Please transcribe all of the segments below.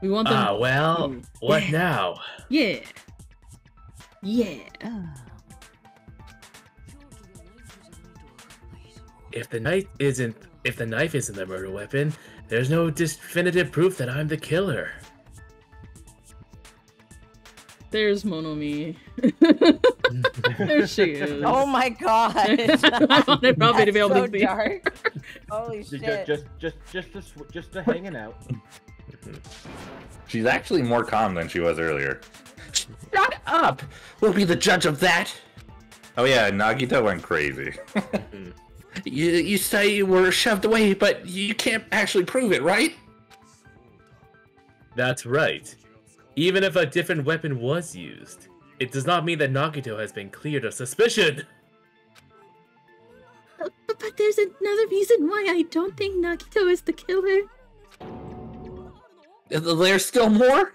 We want them. Ah, well, what now? Yeah. Yeah. If the knife isn't the murder weapon, there's no definitive proof that I'm the killer. There's Monomi. There she is. Oh my god! I wanted probably to be able so to see. dark. Holy shit! Just to hanging out. She's actually more calm than she was earlier. Shut up! We'll be the judge of that. Oh yeah, Nagito went crazy. You say you were shoved away, but you can't actually prove it, right? That's right. Even if a different weapon was used, it does not mean that Nagito has been cleared of suspicion. But there's another reason why I don't think Nagito is the killer. There's still more?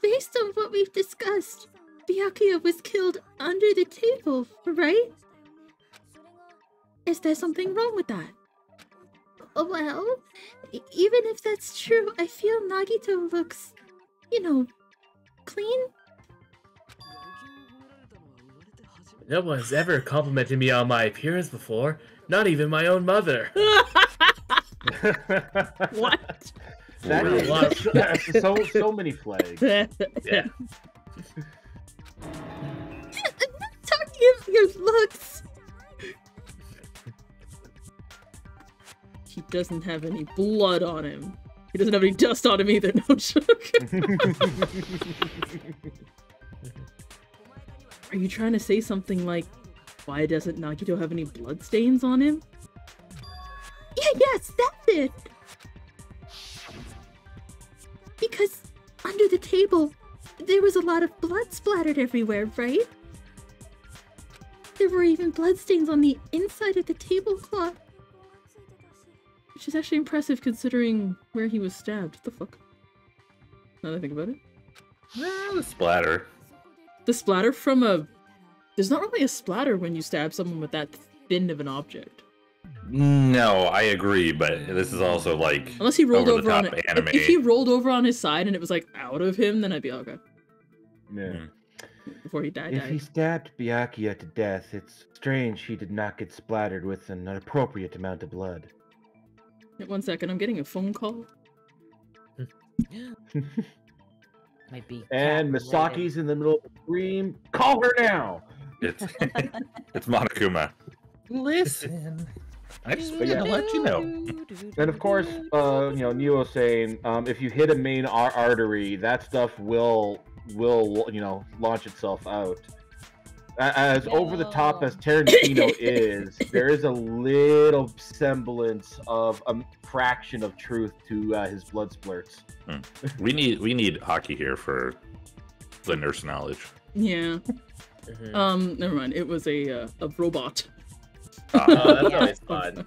Based on what we've discussed, Byakuya was killed under the table, right? Is there something wrong with that? Well, even if that's true, I feel Nagito looks, clean. No one's ever complimented me on my appearance before, not even my own mother. What? That is so many flags. Yeah. I'm not talking of your looks. He doesn't have any blood on him. He doesn't have any dust on him either. No joke. Are you trying to say something like, why doesn't Nagito have any bloodstains on him? Yes, that's it! Because under the table, there was a lot of blood splattered everywhere, right? There were even bloodstains on the inside of the tablecloth. Which is actually impressive considering where he was stabbed. What the fuck? Now that I think about it. The splatter. The splatter from a... There's not really a splatter when you stab someone with that thin of an object. No, I agree, but this is also like unless he rolled over on it. If he rolled over on his side and it was like out of him, then I'd be okay. Yeah. Before he died. If he stabbed Byakuya to death, it's strange he did not get splattered with an appropriate amount of blood. Wait 1 second, I'm getting a phone call. Might be. And Misaki's in the middle of the scream. Call her now! It's Monokuma. Listen. I just want to let you know. And of course, Niwo saying, if you hit a main artery, that stuff will launch itself out. As over the top as Tarantino is, there is a little semblance of a fraction of truth to his blood splurts. We need hockey here for the nurse knowledge. Yeah. Never mind. It was a robot. Oh, that's always fun.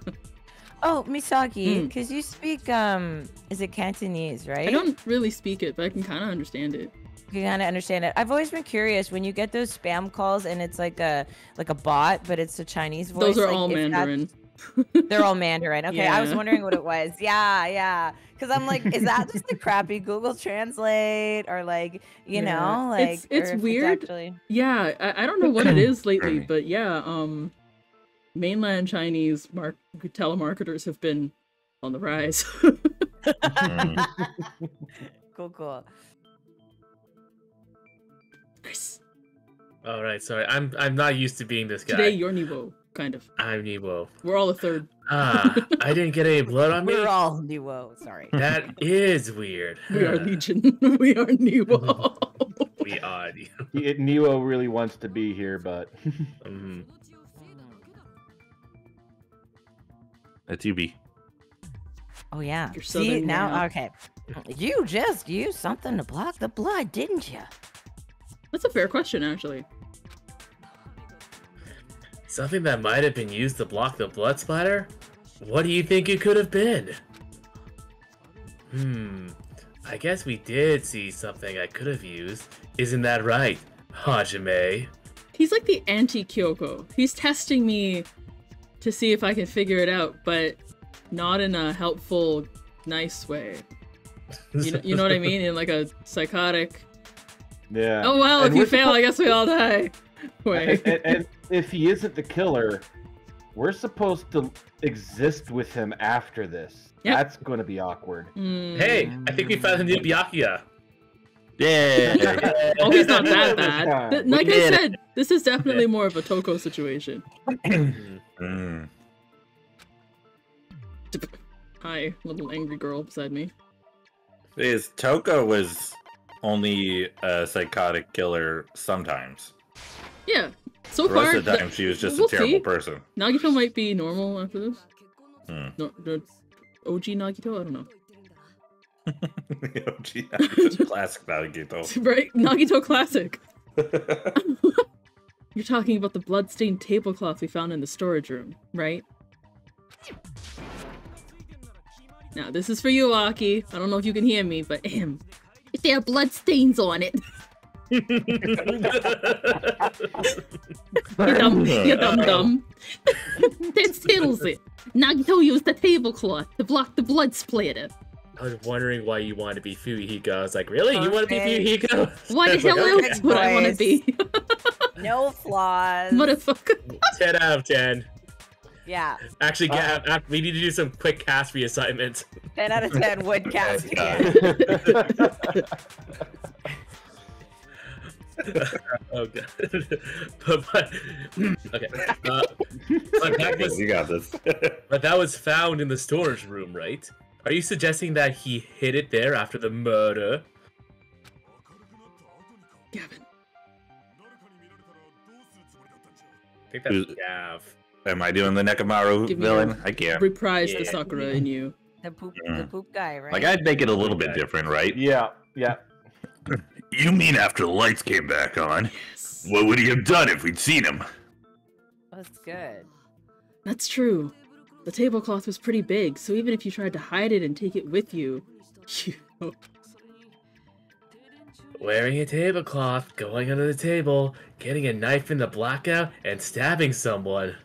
Oh, Misaki, because you speak, is it Cantonese, right? I don't really speak it, but I can kind of understand it. You kind of understand it. I've always been curious when you get those spam calls and it's like a bot, but it's a Chinese voice. Those are all Mandarin. They're all Mandarin. Okay, Yeah. I was wondering what it was. Yeah. Because I'm like, is that just a crappy Google Translate or like, you know, like it's weird. Actually... Yeah, I don't know what it is lately, but yeah, mainland Chinese telemarketers have been on the rise. Cool. Kris. All right, sorry. I'm not used to being this guy. Today you're Niwo, kind of. I'm Niwo. We're all a third. I didn't get any blood on me. We're all Niwo. Sorry. That is weird. We are Legion. We are Niwo. We are. Niwo really wants to be here, but That's UB. Oh yeah. You're See southern now. now. Okay. You just used something to block the blood, didn't you? That's a fair question, actually. Something that might have been used to block the blood splatter? What do you think it could have been? I guess we did see something I could have used. Isn't that right, Hajime? He's like the anti-Kyoko. He's testing me to see if I can figure it out, but not in a helpful, nice way. You know what I mean? In like a psychotic. Yeah. Oh well, And if you we're fail, I guess we all die. Wait. and if he isn't the killer, we're supposed to exist with him after this. Yep. That's going to be awkward. Hey, I think we found a new Byakuya. Yeah. Oh, he's not that bad. time. Like I did it. said, this is definitely more of a Toko situation. Mm. Hi, little angry girl beside me. Is Toko was only a psychotic killer sometimes. Yeah. So The far, rest of the time, she was just we'll a terrible see. person. Nagito might be normal after this. Hmm. No, the OG Nagito? I don't know. OG, classic Nagito. Right? Nagito classic. You're talking about the bloodstained tablecloth we found in the storage room, right? Now, this is for you, Aki. I don't know if you can hear me, but if there are bloodstains on it. You dumb. That settles it. Nagito used the tablecloth to block the blood splatter. I was wondering why you wanted to be Fuyuhiko. I was like, really? You want to be Fuyuhiko? What the hell Okay. else would I want to be? No flaws. Motherfucker. 10 out of 10. Yeah. Actually, we need to do some quick cast reassignments. 10 out of 10 would cast again. Oh god. but okay. But that was, You got this. but that was found in the storage room, right? Are you suggesting that he hid it there after the murder? Gavin. I think that's Gav. Am I doing the Nekomaru Give me villain? a- I can't. Reprise the Yeah. Sakura in you. The poop guy, right? Like, I'd make it a little bit different, right? Yeah. You mean after the lights came back on? Yes. What would he have done if we'd seen him? That's good. That's true. The tablecloth was pretty big, so even if you tried to hide it and take it with you, Wearing a tablecloth, going under the table, getting a knife in the blackout, and stabbing someone.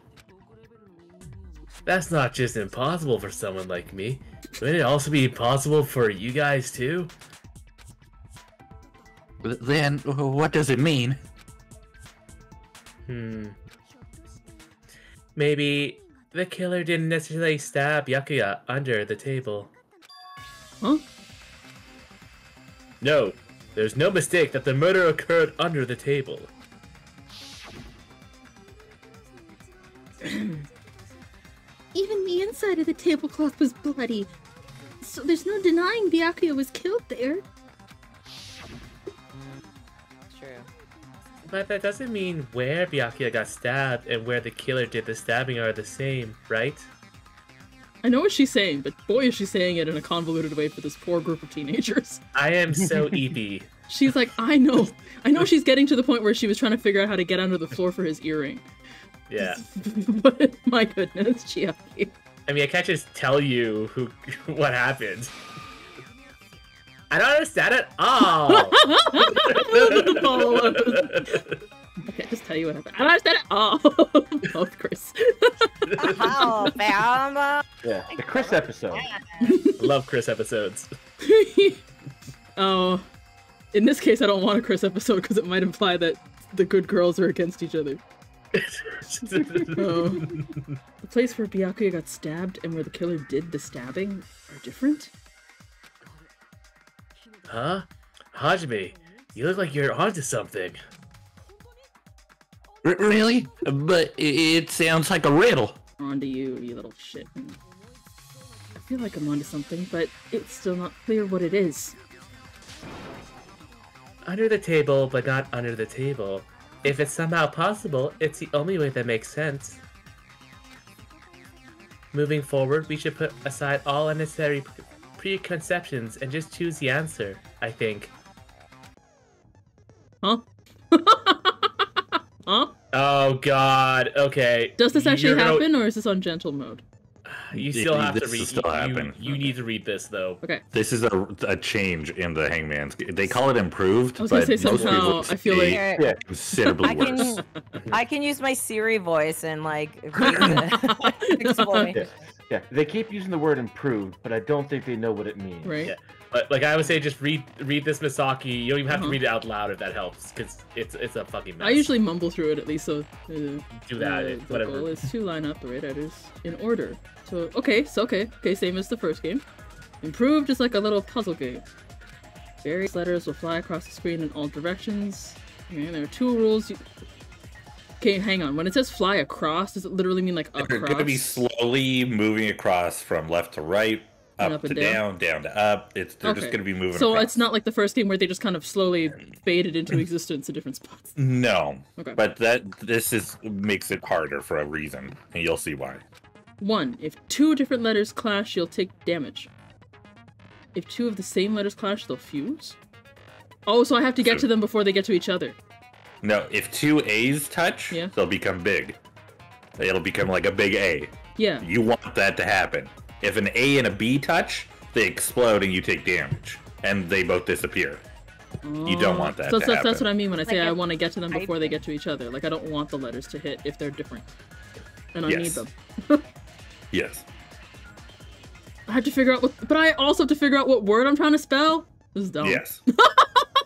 That's not just impossible for someone like me. Wouldn't it also be impossible for you guys too? Then, what does it mean? Maybe the killer didn't necessarily stab Byakuya under the table. Huh? No, there's no mistake that the murder occurred under the table. Even the inside of the tablecloth was bloody. So there's no denying Byakuya was killed there. True. But that doesn't mean where Byakuya got stabbed and where the killer did the stabbing are the same, right? I know what she's saying, but boy is she saying it in a convoluted way for this poor group of teenagers. I am so EP. She's like, I know she's getting to the point where she was trying to figure out how to get under the floor for his earring. Yeah. But my goodness, Chiaki. I mean, I can't just tell you what happened. I don't understand at all. The follow-up. Okay, just tell you what happened. I don't understand it all. Both Chris. Oh, found Yeah. The Kris episode. Love Kris episodes. Oh, in this case, I don't want a Chris episode because it might imply that the good girls are against each other. Oh. The place where Byakuya got stabbed and where the killer did the stabbing are different? Huh? Hajime, you look like you're onto something. Really? But it sounds like a riddle. Onto you, you little shit. I feel like I'm onto something, but it's still not clear what it is. Under the table, but not under the table. If it's somehow possible, it's the only way that makes sense. Moving forward, we should put aside all unnecessary preconceptions and just choose the answer, I think. Huh? Huh? Oh god, okay. Does this actually You're gonna- happen, or is this on gentle mode? You still have to This read. will still happen. You need to read this though. Okay. This is a change in the Hangman's. They call it improved, I was gonna but say most somehow, people I feel like- say Yeah. considerably worse. I can use my Siri voice and like explain. Yeah. They keep using the word improved, but I don't think they know what it means. Right? Yeah. But like I would say, just read this Misaki. You don't even have to read it out loud if that helps, because it's a fucking mess. I usually mumble through it at least, so do that. the Whatever. goal is to line up the right letters in order. So okay, same as the first game. Improved is like a little puzzle game. Various letters will fly across the screen in all directions. Okay, there are 2 rules. Okay, hang on. When it says fly across, does it literally mean like across? They're going to be slowly moving across from left to right, up to down, down to up. They're just going to be moving So across. it's not like the first game where they just kind of slowly faded into existence in different spots. No. Okay. But this makes it harder for a reason, and you'll see why. 1. If 2 different letters clash, you'll take damage. If 2 of the same letters clash, they'll fuse? Oh, so I have to get to them before they get to each other. No, if 2 A's touch, Yeah. they'll become big. It'll become like a big A. Yeah. You want that to happen. If an A and a B touch, they explode and you take damage. And they both disappear. You don't want that to happen. That's what I mean when I say Like I want to get to them before they get to each other. Like, I don't want the letters to hit if they're different. And I need them. Yes. I have to figure out what... But I also have to figure out what word I'm trying to spell? This is dumb. Yes.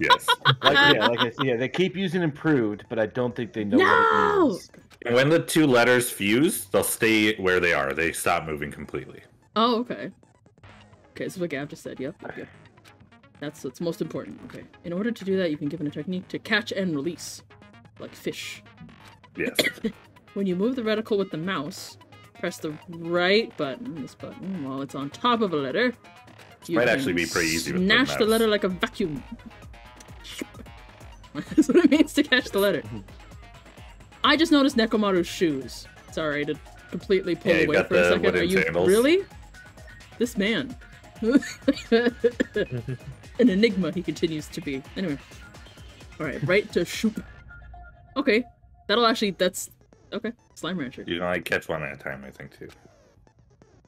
Yes. Like I said, they keep using improved, but I don't think they know what it means. And when the 2 letters fuse, they'll stay where they are. They stop moving completely. Oh, okay. Okay, this is what Gav just said. Yep. That's what's most important. Okay. In order to do that, you've been given a technique to catch and release. Like fish. Yes. When you move the reticle with the mouse, press the right button, this button, while it's on top of a letter. You might can actually be pretty easy with the Snatch the mouse. letter like a vacuum. That's what it means to catch the letter. I just noticed Nekomaru's shoes. Sorry to completely pull you've away got for a the second. Are wooden you sandals. really? This man. An enigma he continues to be. Anyway. Alright, right to shoot. Okay. That's... Okay. Slime Rancher. You can only catch one at a time, I think, too.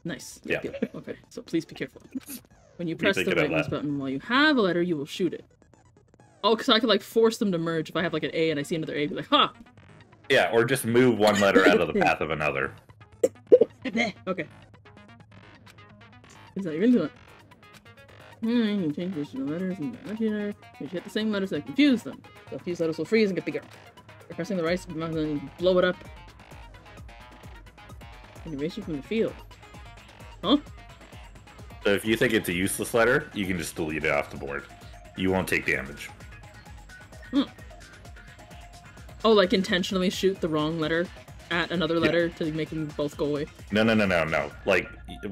Nice. Yeah. Good. Okay, so please be careful. When you Be press the thinking right of mouse that. button while you have a letter, you will shoot it. Oh, because I could, like, force them to merge if I have, like, an A and I see another A, be like, ha! Yeah, or just move one letter out of the path of another. Okay. Is that you're gonna do it? You change the letters and you hit the same letters that confuse them. The fused letters will freeze and get bigger. By pressing the right button, then you blow it up. And erase it from the field. Huh? So if you think it's a useless letter, you can just delete it off the board. You won't take damage. Oh, like intentionally shoot the wrong letter at another letter to make them both go away? No. Like,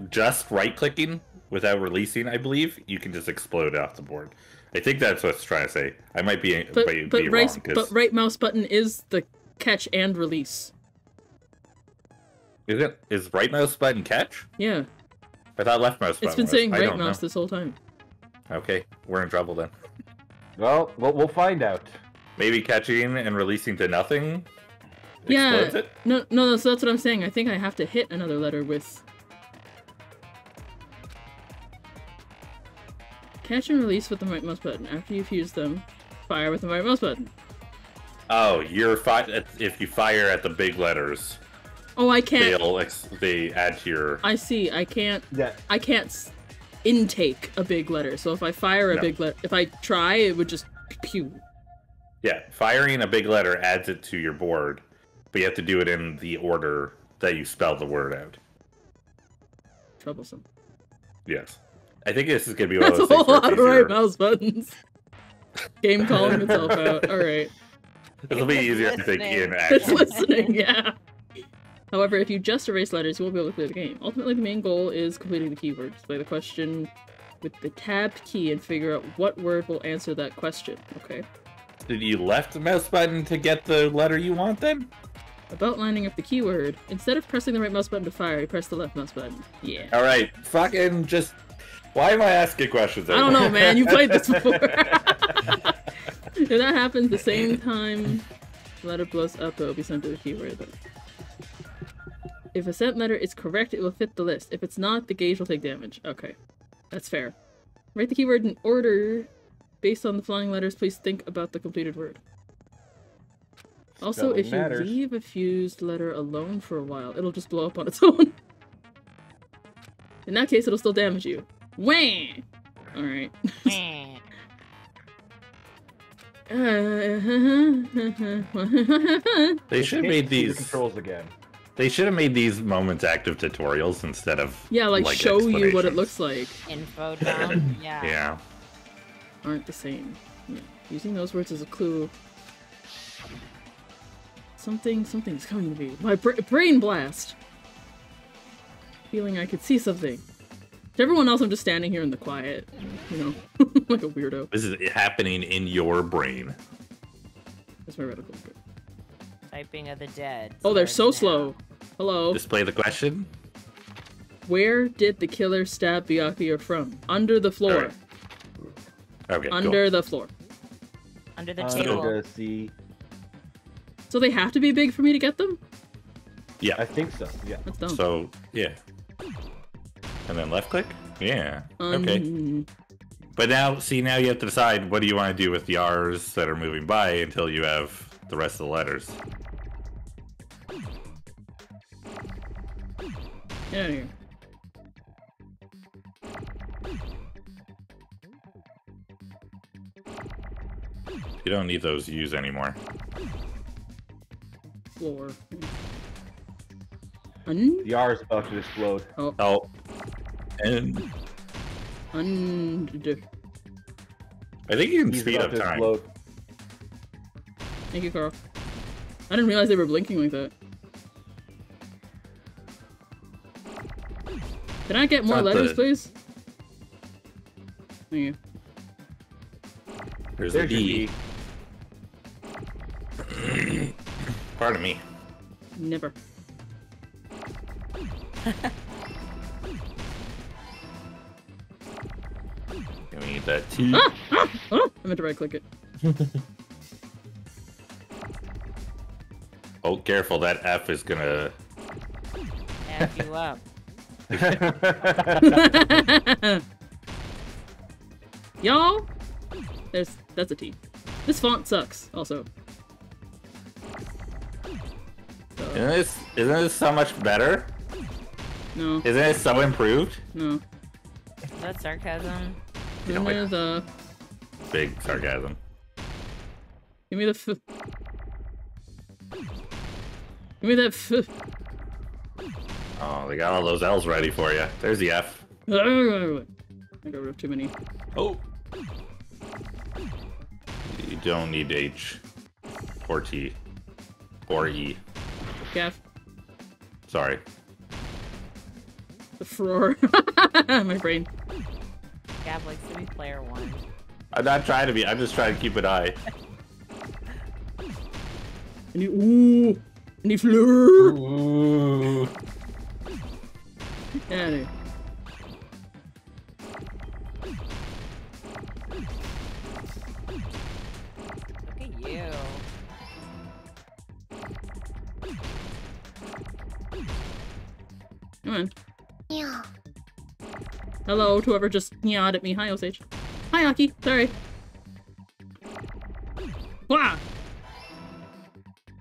just right-clicking without releasing, I believe, you can just explode off the board. I think that's what it's trying to say. I might be, But wrong. but right mouse button is the catch and release. Is right mouse button catch? Yeah. I thought left mouse button It's been was. saying I right don't mouse know. this whole time. Okay, we're in trouble then. Well, we'll find out. Maybe catching and releasing to nothing Yeah. explodes it? No, so that's what I'm saying. I think I have to hit another letter with... Catch and release with the right mouse button. After you fuse them, fire with the right mouse button. Oh, if you fire at the big letters, Oh, I can't... they add to your... I see. I can't... Yeah. I can't intake a big letter. So if I fire a big letter... If I try, it would just... pew. Yeah, firing a big letter adds it to your board, but you have to do it in the order that you spell the word out. Troublesome. Yes. I think this is going to be one of That's those a things whole where lot it's of right easier. mouse buttons. Game calling itself out. Alright. It'll be easier, I think, in It's action. listening, yeah. However, if you just erase letters, you won't be able to play the game. Ultimately, the main goal is completing the keywords. Play the question with the tab key and figure out what word will answer that question. Okay. Did you left the mouse button to get the letter you want then? About lining up the keyword, instead of pressing the right mouse button to fire, you press the left mouse button. Yeah. Alright, fucking just... Why am I asking questions? I don't know, man. You played this before. If that happens the same time the letter blows up, it will be sent to the keyword. If a sent letter is correct, it will fit the list. If it's not, the gauge will take damage. Okay. That's fair. Write the keyword in order. Based on the flying letters, please think about the completed word. Also, if you leave a fused letter alone for a while, it'll just blow up on its own. In that case, it'll still damage you. Wham! Alright. They should have made The these controls again. They should have made these moments active tutorials instead of yeah, like show you what it looks like. Info down. Yeah. Yeah. Aren't the same. Yeah. Using those words as a clue. Something's coming to me. My brain blast. Feeling I could see something. To everyone else, I'm just standing here in the quiet, you know, like a weirdo. This is happening in your brain. That's my reticle. Typing of the dead. Oh, they're so now. slow. Hello. Display the question. Where did the killer stab Byakuya from? Under the floor. Right. Okay. Under the floor. Under the table. See. So they have to be big for me to get them? Yeah. I think so. Yeah. That's dumb. So yeah. And then left click? Yeah. Okay. But now, see, now you have to decide what do you want to do with the R's that are moving by until you have the rest of the letters. Get out of here. You don't need those U's anymore. Floor. The R is about to explode. Oh. And Under. I think you can He's speed about up to time. explode. Thank you, Carl. I didn't realize they were blinking like that. Can I get more Not letters, the- please? Thank you. There's There's a your D. D. Pardon me. Never. We need that T. Oh, I meant to right click it. Oh, careful, that F is gonna... F you up. Y'all? That's a T. This font sucks, also. So, Isn't this so much better? no. Isn't it so improved? No. Is that sarcasm? Yeah, Then wait. there's a... Big sarcasm. Give me the f... Give me that f... Oh, they got all those L's ready for you. There's the F. I got rid of too many. Oh. You don't need H. Or T. Or E. Gaff. Sorry. The froar. My brain. Gab likes to be player one. I'm not trying to be, I'm just trying to keep an eye. I need... Ooh! I need fleur! Ooh. Get out of here. Look at you. Come on. Hello to whoever just yawned at me. Hi, Osage. Hi, Aki. Sorry. Wow!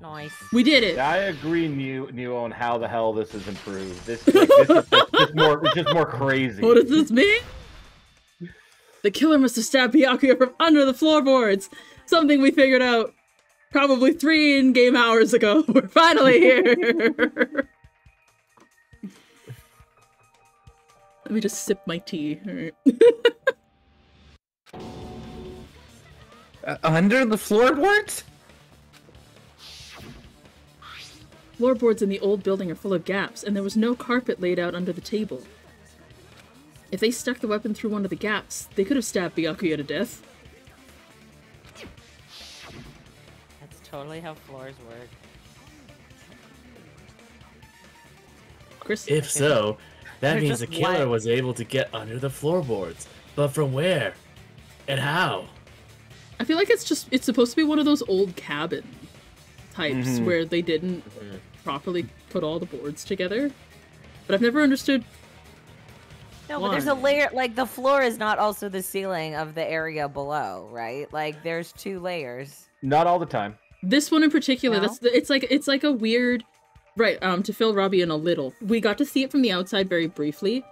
Nice. We did it! I agree, Niwo, on how the hell this is improved. This is just more crazy. What does this mean? The killer must have stabbed Byakuya from under the floorboards. Something we figured out probably 3 in-game hours ago. We're finally here. Let me just sip my tea. Alright. Under the floorboards? Floorboards in the old building are full of gaps, and there was no carpet laid out under the table. If they stuck the weapon through one of the gaps, they could have stabbed Byakuya to death. That's totally how floors work. Chris? If so, that They're means the just killer wet. was able to get under the floorboards. But from where? And how? I feel like it's supposed to be one of those old cabin types where they didn't properly put all the boards together. But I've never understood. No, but there's a layer, like the floor is not also the ceiling of the area below, right? Like there's 2 layers. Not all the time. This one in particular, No? it's like a weird, right? To fill Robbie in a little, we got to see it from the outside very briefly,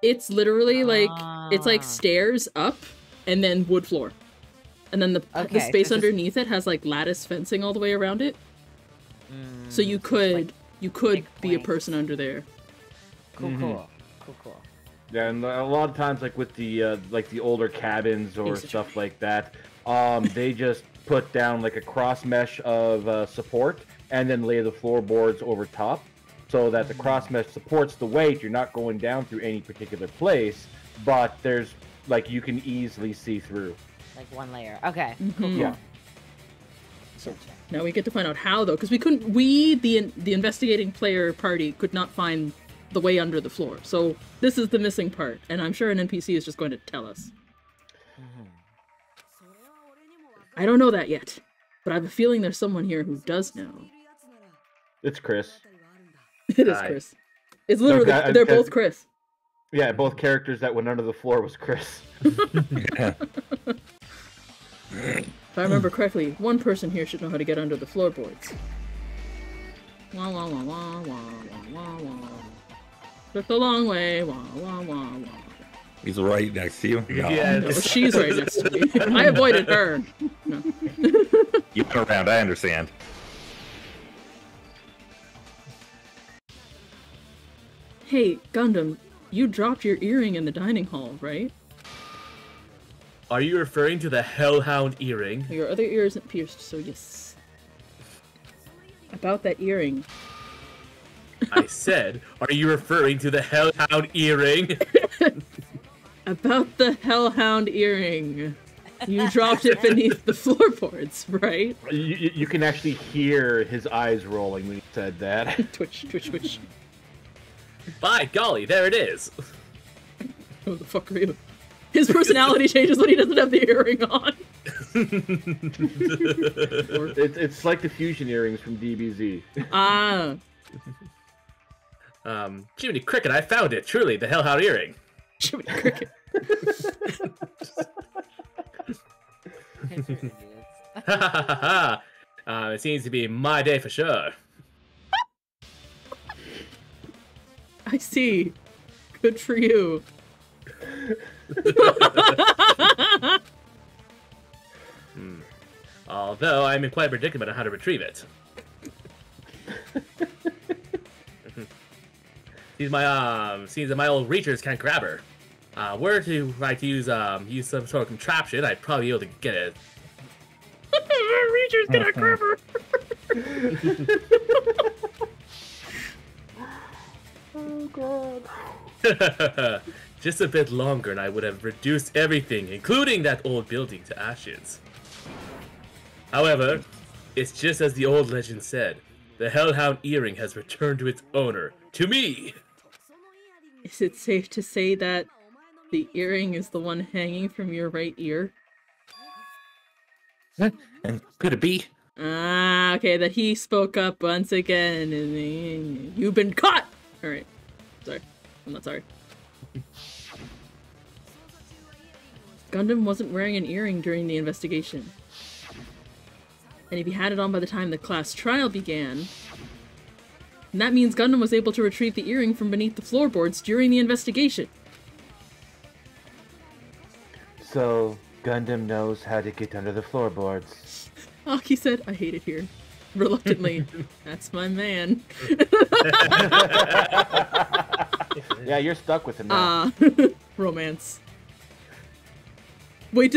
It's literally like it's like Ah. stairs up and then wood floor. And then the Okay, space so just- underneath it has like lattice fencing all the way around it. So you just, could like, be a planks. person under there. Cool, Mhm. cool. Yeah, and a lot of times, like with the older cabins or Piece of stuff like that, they just put down like a cross mesh of support and then lay the floorboards over top, so that the cross mesh supports the weight. You're not going down through any particular place, but there's like you can easily see through. Like one layer. Okay. Mhm. Yeah. So now we get to find out how though, because the investigating player party could not find the way under the floor. So this is the missing part, and I'm sure an NPC is just going to tell us. I don't know that yet, but I have a feeling there's someone here who does know. It's Kris. It is Hi. Kris. It's literally they're both Kris. Yeah, both characters that went under the floor was Kris. Yeah. If I remember correctly, one person here should know how to get under the floorboards. Wah wah wah wah wah wah wah wah. Took the long way. Wah wah wah wah. He's right next to you. No. Yeah. No, she's right next to me. I avoided her. No. You went around, I understand. Hey, Gundham, you dropped your earring in the dining hall, right? Are you referring to the Hellhound earring? Your other ear isn't pierced, so yes. About that earring. I said, are you referring to the Hellhound earring? About the Hellhound earring. You dropped it beneath the floorboards, right? You can actually hear his eyes rolling when he said that. Twitch, twitch, twitch. By golly, there it is. Who the fuck are you? His personality changes when he doesn't have the earring on. It's like the fusion earrings from DBZ. Ah. Jiminy Cricket, I found it. Truly, the Hellhound earring. Jiminy Cricket. It seems to be my day for sure. I see. Good for you. Although I'm in quite a predicament on how to retrieve it. Seems that my old reachers can't grab her. Were to like use some sort of contraption, I'd probably be able to get it. Reacher's gonna grab her. Oh god. Just a bit longer and I would have reduced everything, including that old building, to ashes. However, it's just as the old legend said. The Hellhound earring has returned to its owner, to me! Is it safe to say that the earring is the one hanging from your right ear? And could it be? Ah, okay, that he spoke up once again, and you've been caught! Alright. Sorry. I'm not sorry. Gundham wasn't wearing an earring during the investigation. And if he had it on by the time the class trial began, then that means Gundham was able to retrieve the earring from beneath the floorboards during the investigation. So, Gundham knows how to get under the floorboards. Aki said, I hate it here. Reluctantly. That's my man. Yeah, you're stuck with him now. Romance. Wait,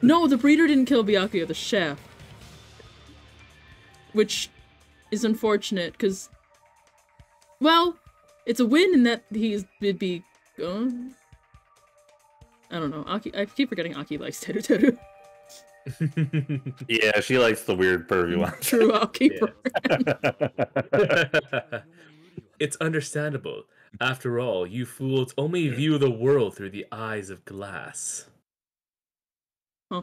No, the breeder didn't kill Byakuya, the chef. Which is unfortunate, because... Well, it's a win in that it'd be... I don't know. I keep forgetting Aki likes Teruteru. Yeah, she likes the weird pervy ones. True, I'll keep her. It's understandable. After all, you fools only view the world through the eyes of glass. Huh.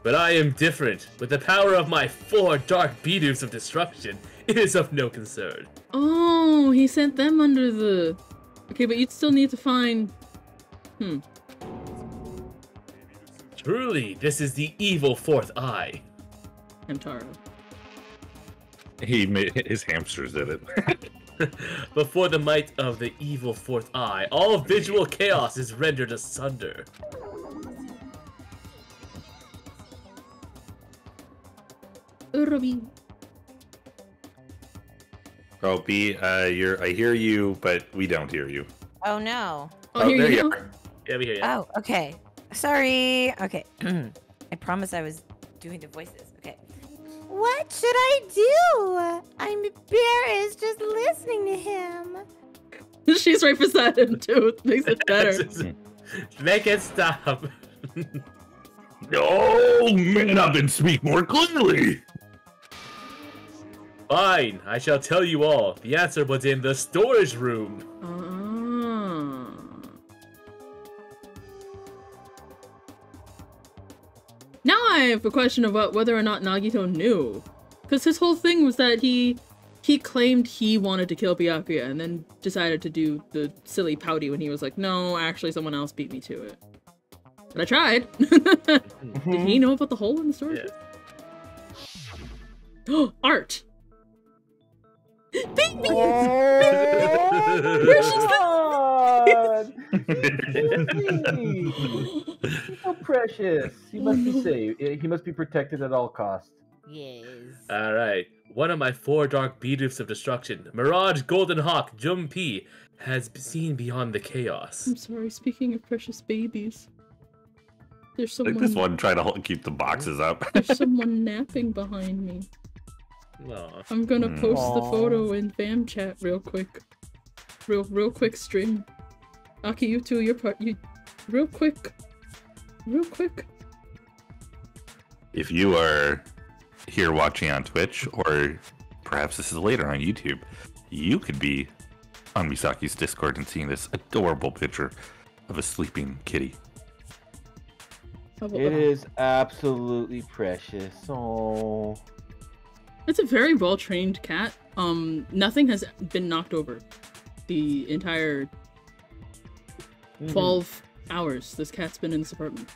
But I am different. With the power of my 4 dark bidus of destruction, it is of no concern. Oh, he sent them under the... Okay, but you'd still need to find... Truly, this is the evil 4th eye. Hamtaro. He made his hamsters did it. Before the might of the evil fourth eye, all visual chaos is rendered asunder. Urobi. Oh, B, I hear you, but we don't hear you. Oh no. Oh, here there you you go. are. Yeah, we hear you. Oh, okay. Sorry. Okay. I promise I was doing the voices. Okay. What should I do? I'm embarrassed just listening to him. She's right beside him too. Makes it better. Make it stop. Oh, man up and speak more clearly. Fine, I shall tell you all. The answer was in the storage room. Now I have a question about whether or not Nagito knew. Because his whole thing was that he claimed he wanted to kill Byakuya and then decided to do the silly pouty when he was like, no, actually someone else beat me to it. But I tried. Did he know about the hole in the storage? Yeah. Art! Baby! God! So precious. He must be saved. He must be protected at all costs. Yes. Alright, one of my 4 dark beetroots of destruction, Mirage Golden Hawk Jum P, has seen beyond the chaos. I'm sorry, speaking of precious babies. There's Like someone, this one trying to keep the boxes up. there's someone napping behind me. Aw. I'm gonna post the Aw. photo in fam chat real quick. Real quick stream. Aki, you too, real quick. Real quick. If you are here watching on Twitch, or perhaps this is later on YouTube, you could be on Misaki's Discord and seeing this adorable picture of a sleeping kitty. How about It that? is absolutely precious. Oh. It's a very well-trained cat. Nothing has been knocked over. The entire 12 hours this cat's been in this apartment.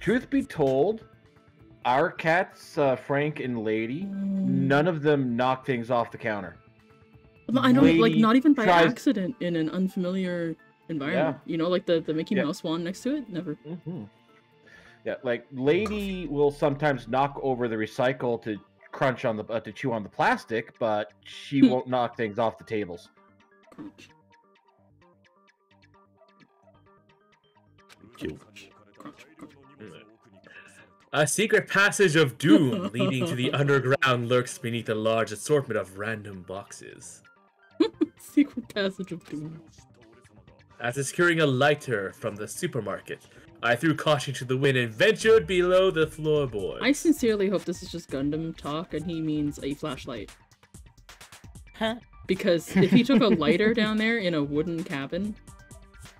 Truth be told, our cats, Frank and Lady, none of them knock things off the counter. I know, like, Lady not even by tries- accident in an unfamiliar environment. You know, like the Mickey Mouse wand next to it? Never. Yeah, like Lady will sometimes knock over the recycle to crunch on the to chew on the plastic, but she won't knock things off the tables. Crunch. Cute. Crunch. A secret passage of doom leading to the underground lurks beneath a large assortment of random boxes. Secret passage of doom. After securing a lighter from the supermarket, I threw caution to the wind and ventured below the floorboards. I sincerely hope this is just Gundam talk and he means a flashlight. Huh? Because if he took a lighter down there in a wooden cabin,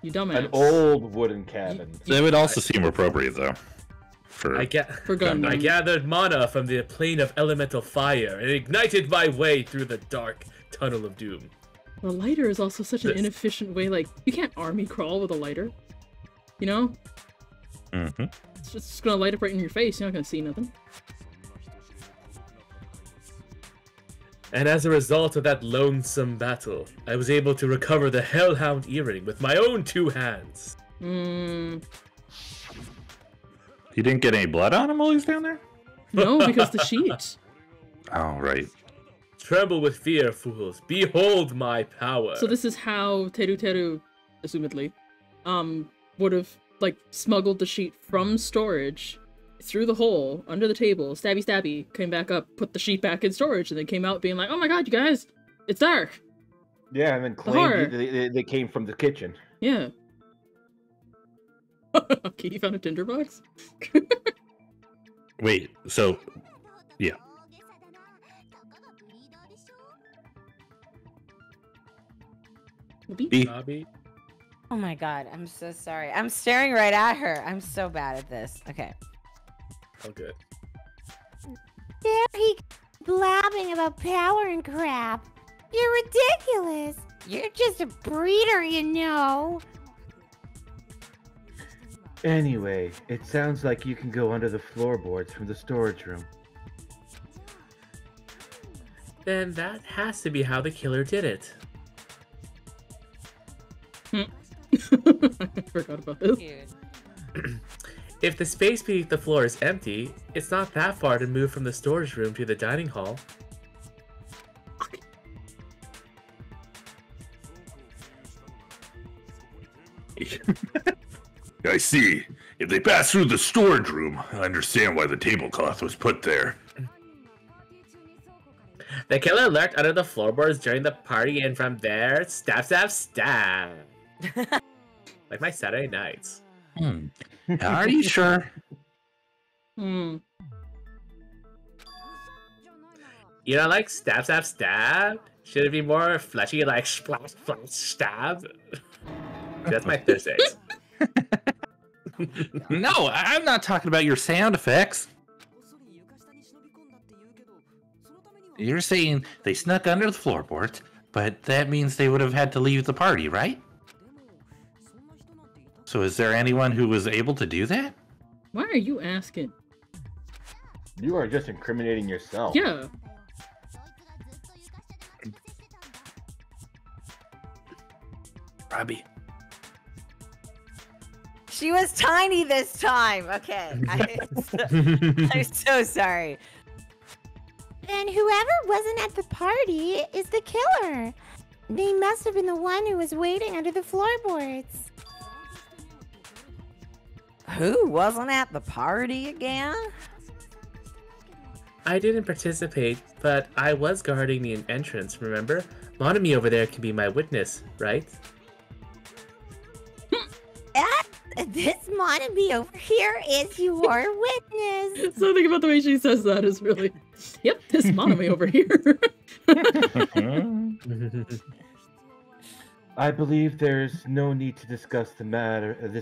you dumbass. An old wooden cabin. That would also seem appropriate, though. For I Gundam. gathered mana from the plane of elemental fire and ignited my way through the dark tunnel of doom. The lighter is also such an This- inefficient way, like, you can't army crawl with a lighter. You know? It's just gonna light up right in your face, you're not gonna see nothing. And as a result of that lonesome battle, I was able to recover the Hellhound earring with my own 2 hands. Mm, You didn't get any blood on him while he's down there? no, because the sheet. Oh, right. Tremble with fear, fools. Behold my power. So this is how Teruteru, assumedly, would have, like, smuggled the sheet from storage through the hole, under the table, stabby stabby, came back up, put the sheet back in storage, and then came out being like, oh my god, you guys, it's dark. Yeah, and then horror. claimed they came from the kitchen. Yeah. Okay, you found a tinderbox? Wait, so... Yeah. B. Bobby? Oh my god, I'm so sorry. I'm staring right at her. I'm so bad at this. Okay. Oh, good. There he blabbing about power and crap. You're ridiculous. You're just a breeder, you know. Anyway, it sounds like you can go under the floorboards from the storage room. then that has to be how the killer did it. I forgot about this. If the space beneath the floor is empty, it's not that far to move from the storage room to the dining hall. I see. If they pass through the storage room, I understand why the tablecloth was put there. The killer lurked under the floorboards during the party, and from there, stab, stab, stab. Like my Saturday nights. Are you sure? You don't like stab, stab, stab? Should it be more fleshy, like splash, splash, stab? That's my Thursdays. No, I'm not talking about your sound effects. You're saying they snuck under the floorboards, but that means they would have had to leave the party, right? So is there anyone who was able to do that? Why are you asking? You are just incriminating yourself. Yeah. Robbie. She was tiny this time. Okay. I'm so sorry. Then whoever wasn't at the party is the killer. They must have been the one who was waiting under the floorboards. Who wasn't at the party again? I didn't participate, but I was guarding the entrance, remember? Monami over there can be my witness, right? This Monami over here is your witness. Something about the way she says that is really... Yep, this Monami over here. I believe there's no need to discuss this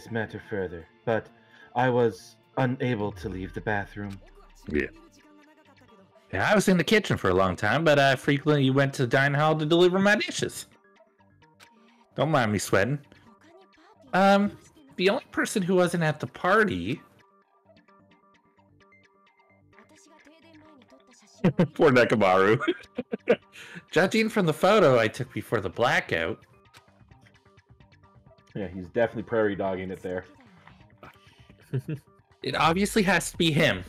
matter further, but I was unable to leave the bathroom. Yeah, I was in the kitchen for a long time, but I frequently went to the dining hall to deliver my dishes. Don't mind me sweating. The only person who wasn't at the party... Poor Nekomaru. Judging from the photo I took before the blackout... Yeah, he's definitely prairie dogging it there. It obviously has to be him.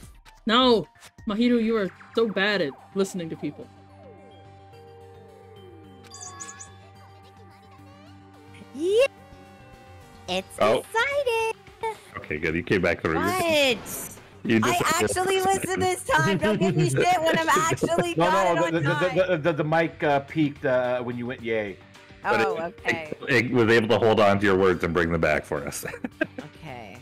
No! Mahiru, you are so bad at listening to people. Yeah. It's decided. Okay, good. You came back to What? You I actually listened this time. Don't give me shit when I'm actually got it on time. The mic peaked when you went yay. Oh, okay. It was able to hold on to your words and bring them back for us. Okay.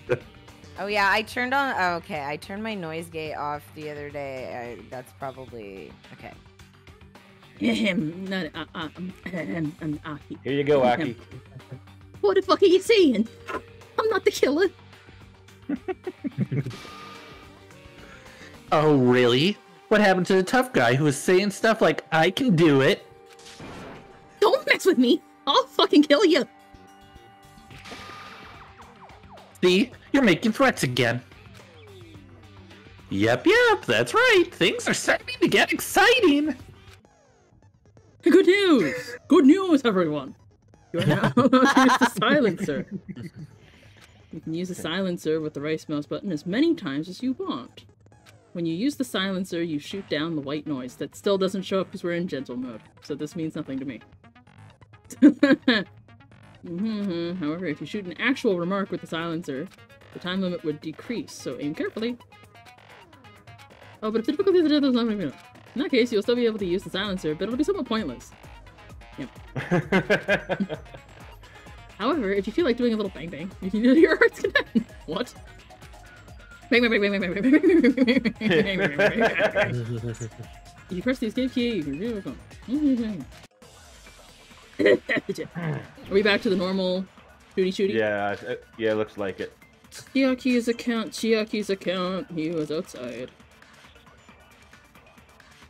Oh yeah, I turned on. Oh, okay, I turned my noise gate off the other day. That's probably okay. Here you go, Aki. What the fuck are you saying? I'm not the killer. Oh, really? What happened to the tough guy who was saying stuff like, I can do it? Don't mess with me. I'll fucking kill you. See? You're making threats again. Yep, that's right. Things are starting to get exciting. Good news! Good news, everyone! You are now use the silencer. You can use the silencer with the right mouse button as many times as you want. When you use the silencer, you shoot down the white noise. That still doesn't show up because we're in gentle mode, so this means nothing to me. However, if you shoot an actual remark with the silencer, the time limit would decrease, so aim carefully. Oh, but if the difficulty of the death is not... In that case, you'll still be able to use the silencer, but it'll be somewhat pointless. Yep. However, if you feel like doing a little bang bang, you can do your heart's content. What? Bang bang bang bang bang bang bang bang bang bang bang. If you press the escape key, you can really go. Are we back to the normal shooty? Yeah, it looks like it. Chiaki's account. He was outside.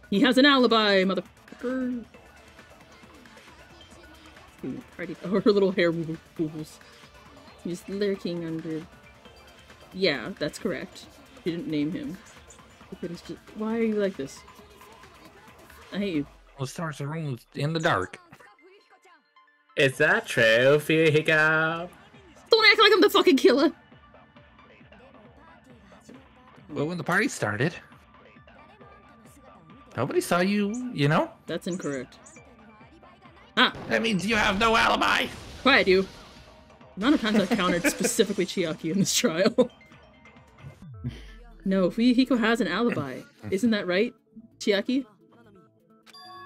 He has an alibi, motherfucker. Oh, her little hair boobles. He's lurking under... Yeah, that's correct. She didn't name him. Why are you like this? I hate you. the storage room was in the dark. Is that true, Fuyuhiko? Don't act like I'm the fucking killer. Well, when the party started, nobody saw you, you know? That's incorrect. Ah, That means you have no alibi. why I do. The amount of times I've countered specifically Chiaki in this trial. No, Fuyuhiko has an alibi. Isn't that right, Chiaki?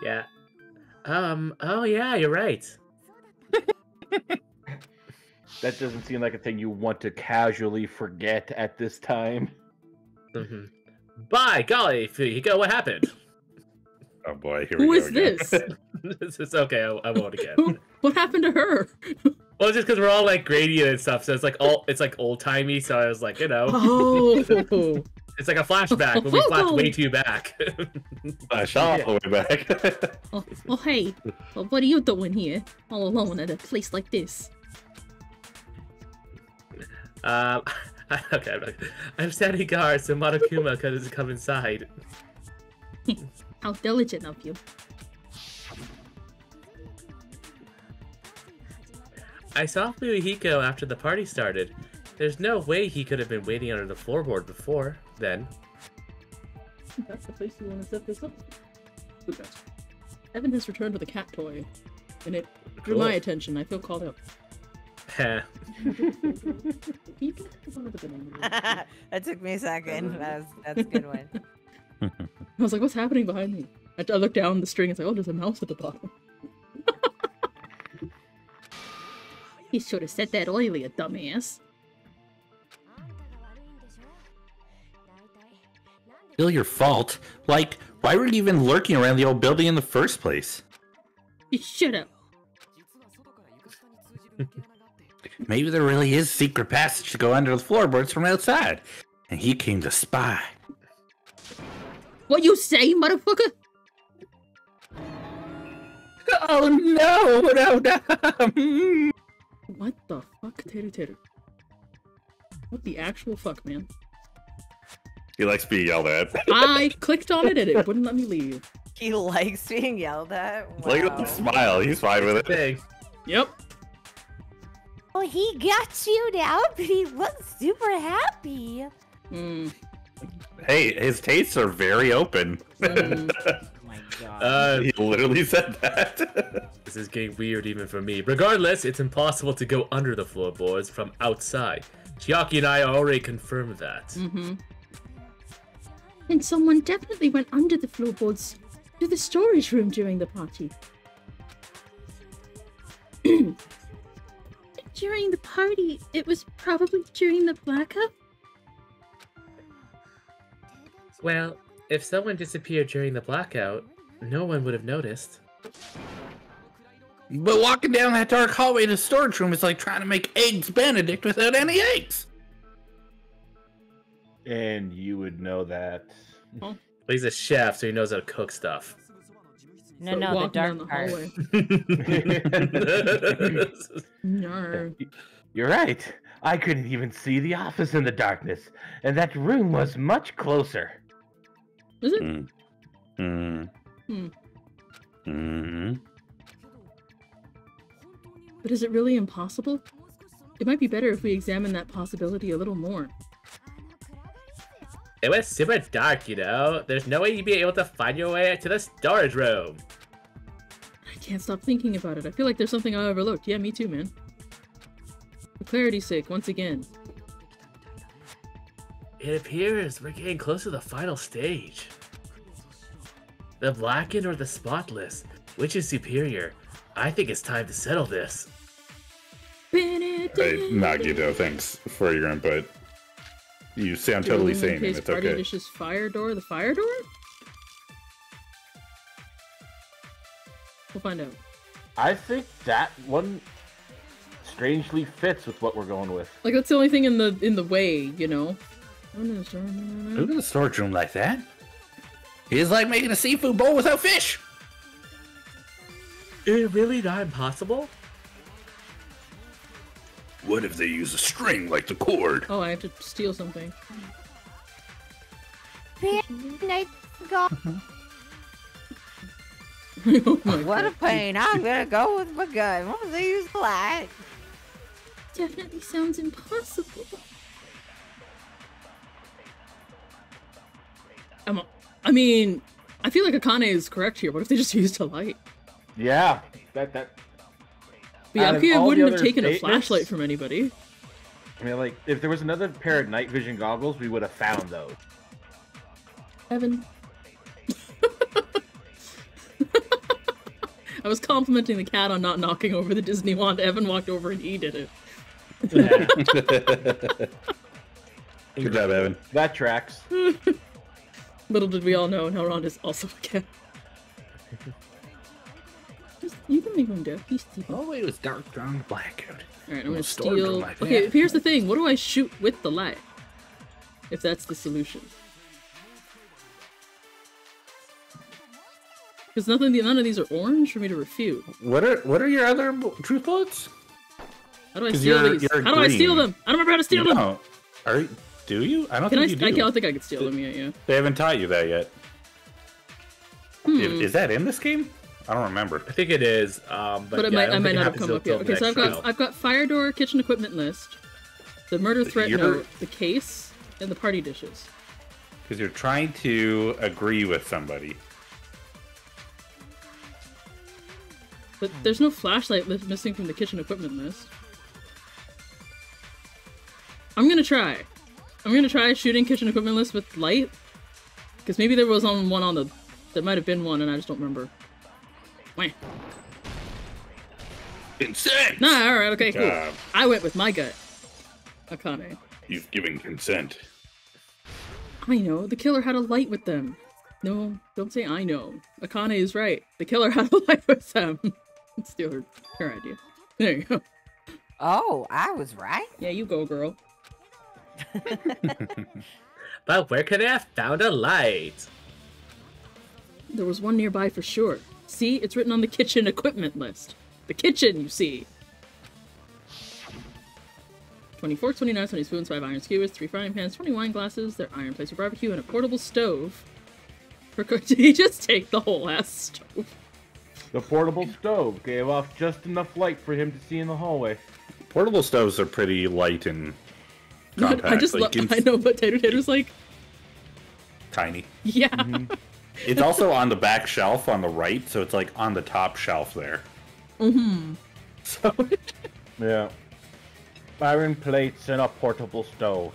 Yeah. Oh yeah, you're right. That doesn't seem like a thing you want to casually forget at this time. Mm-hmm. By golly, Fuyuhiko, what happened? Oh boy, here we Who go is again. this? It's okay, I won't again. What happened to her? Well, it's just because we're all like gradient and stuff, so it's like old timey. So I was like, you know, Oh, it's like a flashback, but we flashed way too back. I shot all the way back. oh, hey, well, what are you doing here, all alone at a place like this? Okay, I'm standing guard, so Monokuma could come inside. How diligent of you. I saw Fuyuhiko after the party started. There's no way he could have been waiting under the floorboard before then. That's the place you want to set this up. Evan has returned with a cat toy, and it drew Cool. my attention. I feel called out. Heh. That took me a second. That's a good one. I was like, what's happening behind me? I look down the string, it's like, oh, there's a mouse at the bottom. He should have said that earlier, dumbass. Still your fault. Like, why were you even lurking around the old building in the first place? You should have. Maybe there really is a secret passage to go under the floorboards from outside, and he came to spy. What you say, motherfucker? Oh no! What the fuck, Teruteru? What the actual fuck, man? He likes being yelled at. I clicked on it and it wouldn't let me leave. He likes being yelled at. Wow. Look at the smile. He's fine with it. Thing. Yep. Oh, he got chewed out, but he looks super happy. Hmm. Hey, his tastes are very open. Mm. Oh my god. He literally said that. This is getting weird even for me. Regardless, it's impossible to go under the floorboards from outside. Chiaki and I already confirmed that. Mm-hmm. And someone definitely went under the floorboards to the storage room during the party. During the party, it was probably during the blackout? Well, if someone disappeared during the blackout, no one would have noticed. But walking down that dark hallway to the storage room is like trying to make eggs Benedict without any eggs. And you would know that. Well, he's a chef, so he knows how to cook stuff. No, But no, the walking down dark part. hallway. No. You're right. I couldn't even see the office in the darkness, and that room was much closer. Is it? But is it really impossible? It might be better if we examine that possibility a little more. It was super dark, you know? There's no way you'd be able to find your way to the storage room. I can't stop thinking about it. I feel like there's something I overlooked. Yeah, me too, man. For clarity's sake, once again. It appears we're getting close to the final stage. The blackened or the spotless? Which is superior? I think it's time to settle this. Hey, Nagito, thanks for your input. You sound totally sane, and it's Party okay. Dish's fire door. The fire door? We'll find out. I think that one strangely fits with what we're going with. Like that's the only thing in the way, you know. Who in the storage room like that? It's like making a seafood bowl without fish. Is it really not impossible? What if they use a string like the cord? Oh, I have to steal something. Nice go. Oh my What a God. pain. I'm gonna go with my gun. What was I use the light? Definitely sounds impossible. I mean, I feel like Akane is correct here. What if they just used a light? Yeah, that. Out of Byakuya all the wouldn't have other taken a statements- flashlight from anybody. I mean, like, if there was another pair of night vision goggles, we would have found those. Evan. I was complimenting the cat on not knocking over the Disney wand. Evan walked over and he did it. Good job, Evan. That tracks. Little did we all know Elrond is also a cat. You can make him deaf. He's stealing. Oh, it was dark brown blackout. Alright, I'm gonna Storm steal. from my Okay, pad. here's the thing. What do I shoot with the light? If that's the solution. Because none of these are orange for me to refute. What are your other truth bullets? How do I 'Cause steal you're- these? you're How do I steal green. them? I don't remember how to steal them. No. Do you? I don't Can I? think you do. I don't think I can steal them yet. Yeah. They haven't taught you that yet. Hmm. Is that in this game? I don't remember. I think it is, But yeah, I might don't not think it have happens come up until yet. the Okay, so next trial. I've got fire door, kitchen equipment list, the murder threat You're- note, the case, and the party dishes. Because you're trying to agree with somebody. But there's no flashlight missing from the kitchen equipment list. I'm gonna try. I'm gonna try shooting kitchen equipment list with light. Because maybe there was one on the... There might have been one and I just don't remember. Wah. Consent! Nah, alright, okay, Good cool. job. I went with my gut. Akane. You've given consent. I know, the killer had a light with them. No, don't say I know. Akane is right. The killer had a light with them. Steal her idea. There you go. Oh, I was right. Yeah, you go, girl. But where could I have found a light? There was one nearby for sure. See, it's written on the kitchen equipment list. The kitchen, you see. 24, 29, 20 spoons, 5 iron skewers, 3 frying pans, 20 wine glasses, their iron plates for barbecue, and a portable stove. Did he just take the whole ass stove? The portable stove gave off just enough light for him to see in the hallway. Portable stoves are pretty light and compact. I just like, I know, but Teruteru's like, tiny. yeah. It's also on the back shelf on the right, so it's like on the top shelf there. Mm-hmm. So Yeah. Iron plates and a portable stove.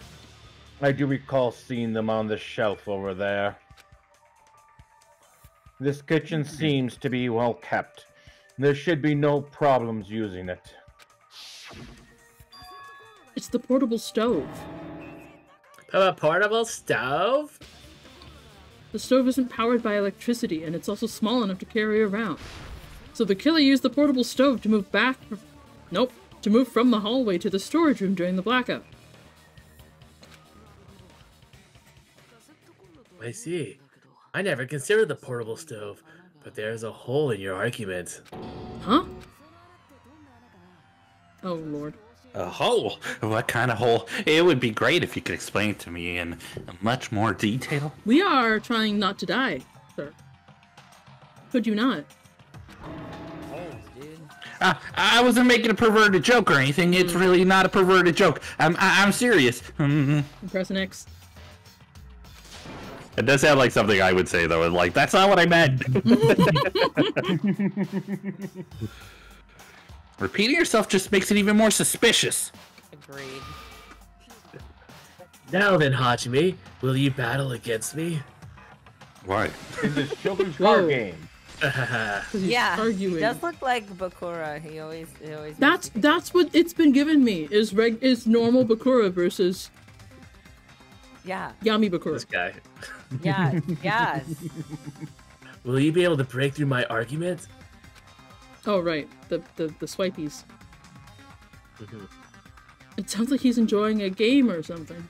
I do recall seeing them on the shelf over there. This kitchen seems to be well kept. There should be no problems using it. It's the portable stove. A portable stove? The stove isn't powered by electricity, and it's also small enough to carry around. So the killer used the portable stove to move to move from the hallway to the storage room during the blackout. I see. I never considered the portable stove, but there's a hole in your argument. Huh? Oh, Lord. a hole? What kind of hole? It would be great if you could explain it to me in much more detail. We are trying not to die, sir. Could you not? I wasn't making a perverted joke or anything. It's really not a perverted joke. I'm serious. Press an X. It does sound like something I would say, though. Like, that's not what I meant. Repeating yourself just makes it even more suspicious. Agreed. Now then, Hajime, will you battle against me? Why? In this children's card Whoa. game. 'Cause he's Yeah, arguing. he does look like Bakura. He always. That's what it's been given me. Is normal Bakura versus Yeah. Yami Bakura. This guy. Yeah. Yes. Will you be able to break through my argument? Oh right, the swipies. It sounds like he's enjoying a game or something.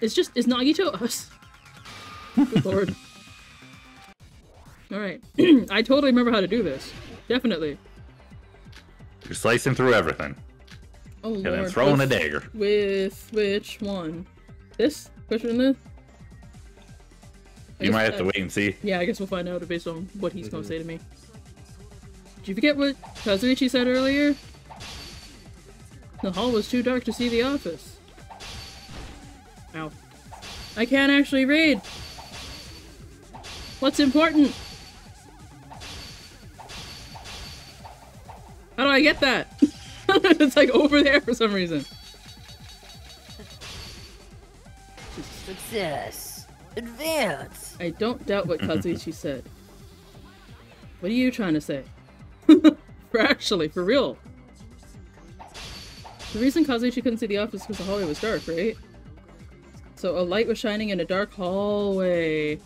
Is Nagito us? Good lord. Alright. I totally remember how to do this. Definitely. You're slicing through everything. Oh And lord. then throwing a With- dagger. With which one? This? Pushing this? You might have to wait and see. Yeah, I guess we'll find out based on what he's gonna say to me. Did you forget what Kazuichi said earlier? The hall was too dark to see the office. Ow. I can't actually read! What's important? How do I get that? It's like over there for some reason. Success. Advance. I don't doubt what Kazuichi said. What are you trying to say? For real. The reason Kazuichi couldn't see the office was because the hallway was dark, right? So a light was shining in a dark hallway.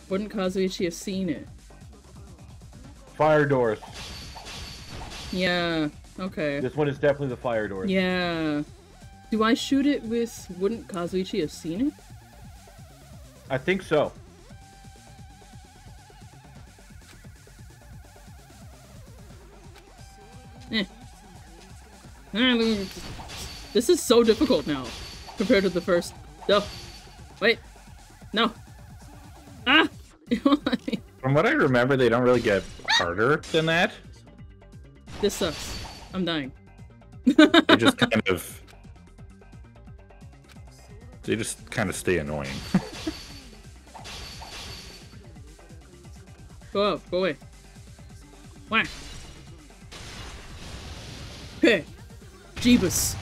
Wouldn't Kazuichi have seen it? Fire doors. Yeah, okay. This one is definitely the fire doors. Yeah. Do I shoot it with wouldn't Kazuichi have seen it? I think so. This is so difficult now compared to the first. No. Wait. No. Ah! From what I remember, they don't really get harder than that. This sucks. I'm dying. They just kind of... They just kind of stay annoying. Go up. Go away. Whack. Okay. Jeebus.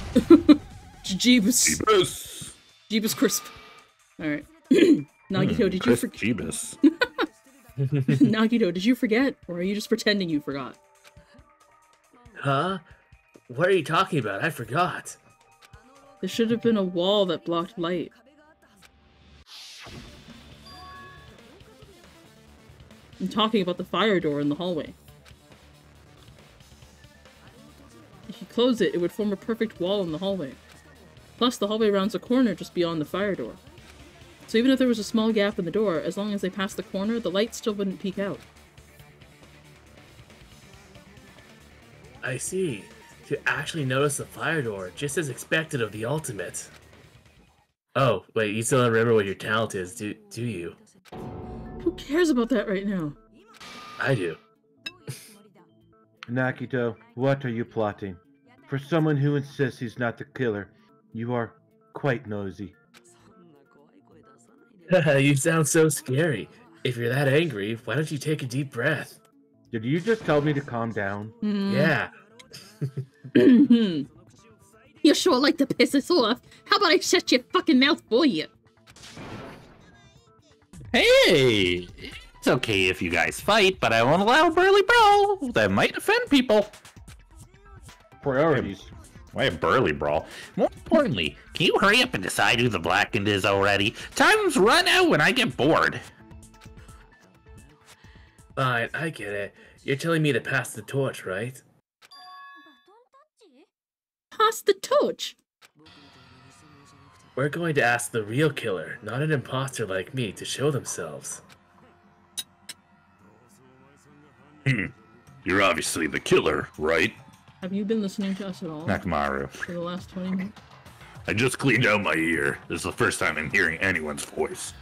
Jeebus. Jeebus! Jeebus crisp. Alright. Nagito, did you forget? Jeebus. Nagito, did you forget? Or are you just pretending you forgot? Huh? What are you talking about? I forgot. There should have been a wall that blocked light. I'm talking about the fire door in the hallway. If you close it, it would form a perfect wall in the hallway. Plus, the hallway rounds a corner just beyond the fire door. So even if there was a small gap in the door, as long as they passed the corner, the light still wouldn't peek out. I see. To actually notice the fire door, just as expected of the ultimate. Oh, wait, you still don't remember what your talent is, do you? Who cares about that right now? I do. Nagito, what are you plotting? For someone who insists he's not the killer, you are quite nosy. You sound so scary. If you're that angry, why don't you take a deep breath? Did you just tell me to calm down? Yeah. You sure like to piss us off. How about I shut your fucking mouth for you? Hey! It's okay if you guys fight, but I won't allow a burly brawl. That might offend people. Priorities. Why a burly brawl? More importantly, can you hurry up and decide who the blackened is already? Time's run out when I get bored. Fine, I get it. You're telling me to pass the torch, right? Pass the torch. We're going to ask the real killer, not an imposter like me, to show themselves. You're obviously the killer, right? Have you been listening to us at all Nekomaru. for the last 20 minutes? I just cleaned out my ear. This is the first time I'm hearing anyone's voice.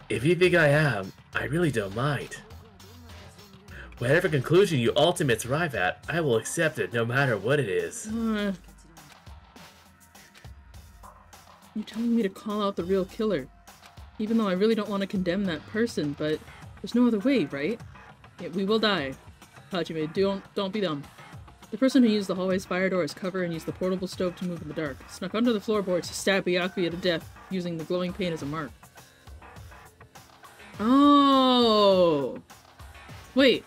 If you think I am, I really don't mind. Whatever conclusion you ultimates arrive at, I will accept it no matter what it is. You're telling me to call out the real killer. Even though I really don't want to condemn that person, but there's no other way, right? Yeah, we will die. Hajime, don't be dumb. The person who used the hallway's fire door as cover and used the portable stove to move in the dark snuck under the floorboards to stab Byakuya to death, using the glowing paint as a mark. Oh! Wait.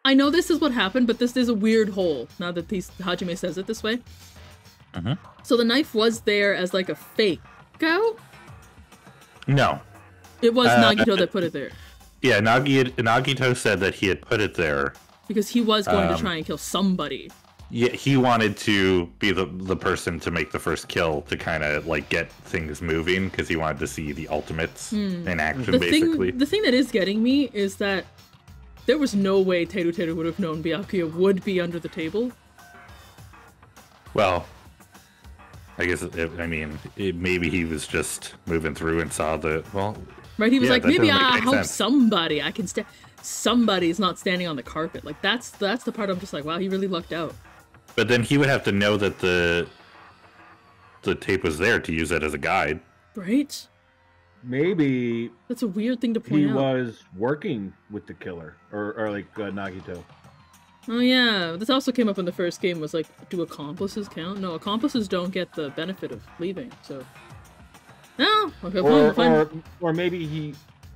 I know this is what happened, but this is a weird hole, now that Hajime says it this way. So the knife was there as like a fake go? No. It was Nagito that put it there. Yeah, Nagito said that he had put it there. Because he was going to try and kill somebody. Yeah, he wanted to be the person to make the first kill to kind of like get things moving because he wanted to see the ultimates in action, basically. The thing that is getting me is that there was no way Teruteru would have known Byakuya would be under the table. Well, I guess, maybe he was just moving through and saw the, well... Right, he was yeah, like, that maybe doesn't make I any hope sense. somebody, I can somebody's not standing on the carpet. Like, that's the part I'm just like, wow, he really lucked out. But then he would have to know that the tape was there to use it as a guide. Right? Maybe That's a weird thing to point he out. was working with the killer, or like Nagito. Oh yeah, this also came up in the first game, was like, do accomplices count? No, accomplices don't get the benefit of leaving, so... No, okay, fine. Or maybe he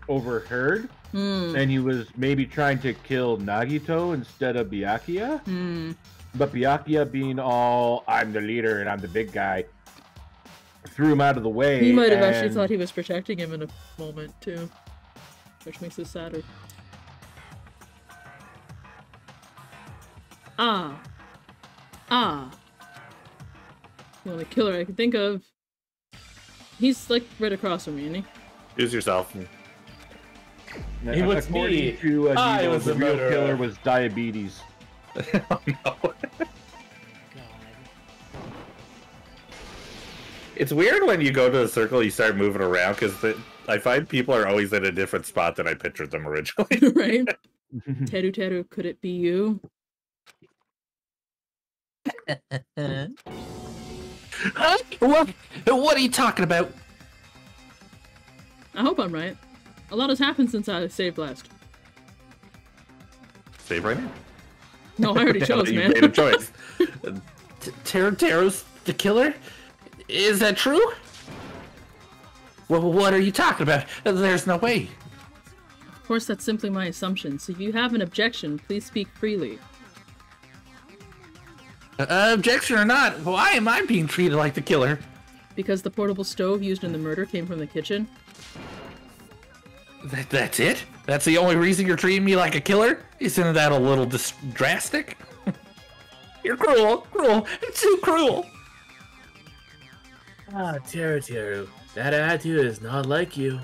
overheard, and he was maybe trying to kill Nagito instead of Byakuya. But Byakuya being all, I'm the leader and I'm the big guy, threw him out of the way. He might have actually thought he was protecting him in a moment, too. Which makes it sadder. The only killer I can think of. He's like right across from me, isn't he? Choose yourself. He was According me. to I Niwo, was the the real murderer. killer was diabetes. Oh, no. It's weird when you go to a circle, you start moving around, because I find people are always in a different spot than I pictured them originally. Right? Teruteru, could it be you? Huh? What are you talking about? I hope I'm right. A lot has happened since I saved last. Save right now. No, I already chose, You man. made a choice. Teruteru's the killer? Is that true? Well, what are you talking about? There's no way. Of course, that's simply my assumption, so if you have an objection, please speak freely. Objection or not, why am I being treated like the killer? Because the portable stove used in the murder came from the kitchen? That's it? That's the only reason you're treating me like a killer? Isn't that a little drastic? You're cruel, too cruel. Ah, Teruteru, that attitude is not like you.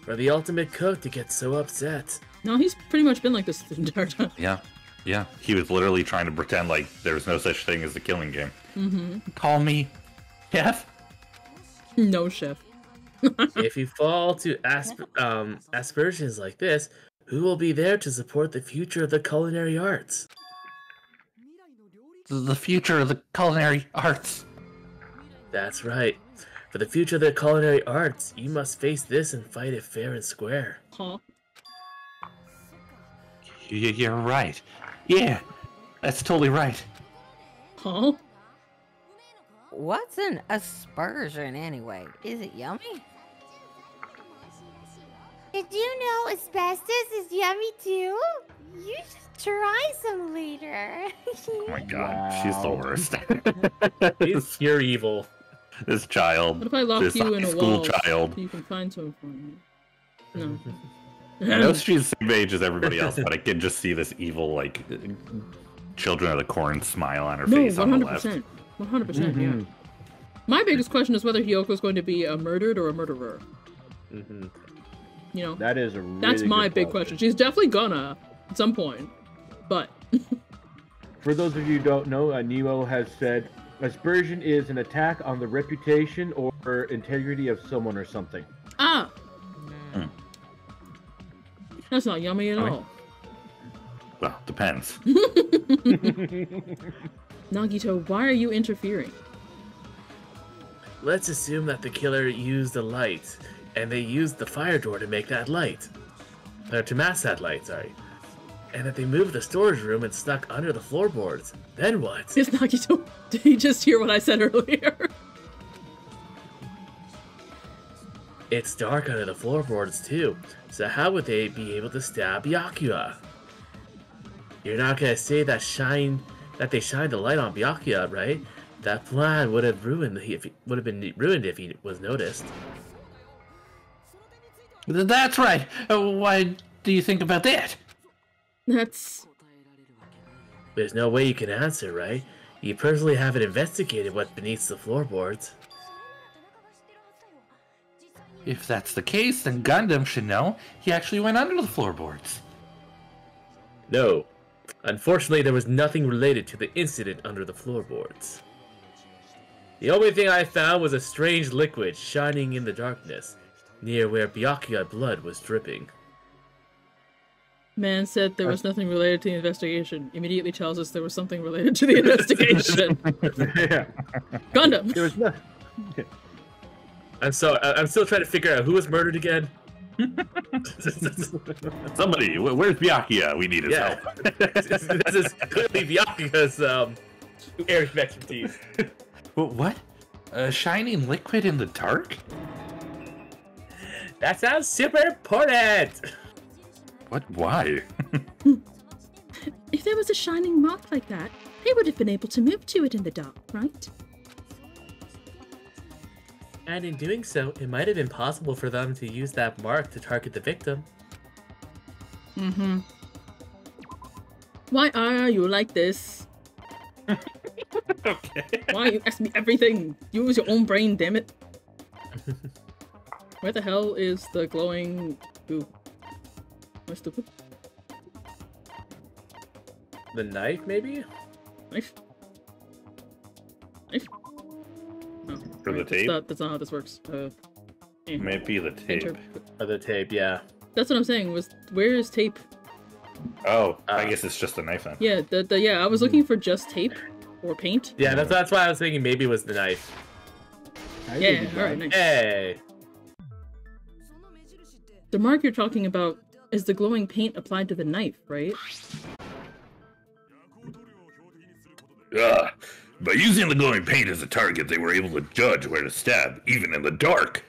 For the ultimate cook to get so upset. No, he's pretty much been like this the entire time. Yeah. He was literally trying to pretend like there's no such thing as the killing game. Mm-hmm. Call me Chef? No, chef. If you fall to aspersions like this, who will be there to support the future of the culinary arts? The future of the culinary arts. That's right. For the future of the culinary arts, you must face this and fight it fair and square. Huh? You're right. Yeah, that's totally right. Huh? What's an aspersion anyway? Is it yummy? Did you know asbestos is yummy too? You should try some later. Oh my god, she's the worst. He's pure evil. This child. What if I lock this you in high a school wall child. so you can find someone for me? No. I know she's the same age as everybody else, but I can just see this evil, like, Children of the Corn smile on her No, face on the left. 100%. 100%, yeah. My biggest question is whether Hiyoko is going to be a murdered or a murderer. Mm-hmm. You know? That is a really That's my good big question. She's definitely gonna, at some point. But... For those of you who don't know, Niwo has said, aspersion is an attack on the reputation or integrity of someone or something. Ah! That's not yummy at all. Well, depends. Nagito, why are you interfering? Let's assume that the killer used a light, and they used the fire door to make that light. Or to mask that light, sorry. And that they moved the storage room and snuck under the floorboards. Then what? Is Nagito... Did he just hear what I said earlier? It's dark under the floorboards too, so how would they be able to stab Byakuya? You're not gonna say that they shined the light on Byakuya, right? That plan would have been ruined if he was noticed. That's right. Why do you think about that? That's... There's no way you can answer, right? You personally haven't investigated what's beneath the floorboards. If that's the case, then Gundham should know. He actually went under the floorboards. No. Unfortunately, there was nothing related to the incident under the floorboards. The only thing I found was a strange liquid shining in the darkness, near where Byakuya blood was dripping. Man said there was nothing related to the investigation. Immediately tells us there was something related to the investigation. Yeah. Gundham! There was no. I'm still trying to figure out who was murdered again. Somebody, where's Byakuya? We need his help. This is clearly Byakuya's area of expertise. What? A shining liquid in the dark? That sounds super important! What? Why? If there was a shining mark like that, they would have been able to move to it in the dark, right? And in doing so, it might have been possible for them to use that mark to target the victim. Mm-hmm. Why are you like this? Okay. Why you ask me everything? Use your own brain, damn it. Where the hell is the glowing goo? Am I stupid? The knife, maybe? Knife? Knife? Oh, For the right, tape? That's not how this works. Might be the tape. Enter. Or the tape, yeah. That's what I'm saying. Where is tape? Oh, I guess it's just a knife then. Yeah, yeah. I was looking for just tape or paint. Yeah, that's why I was thinking maybe it was the knife. Yeah, alright, nice. Hey! The mark you're talking about is the glowing paint applied to the knife, right? By using the glowing paint as a target, they were able to judge where to stab, even in the dark.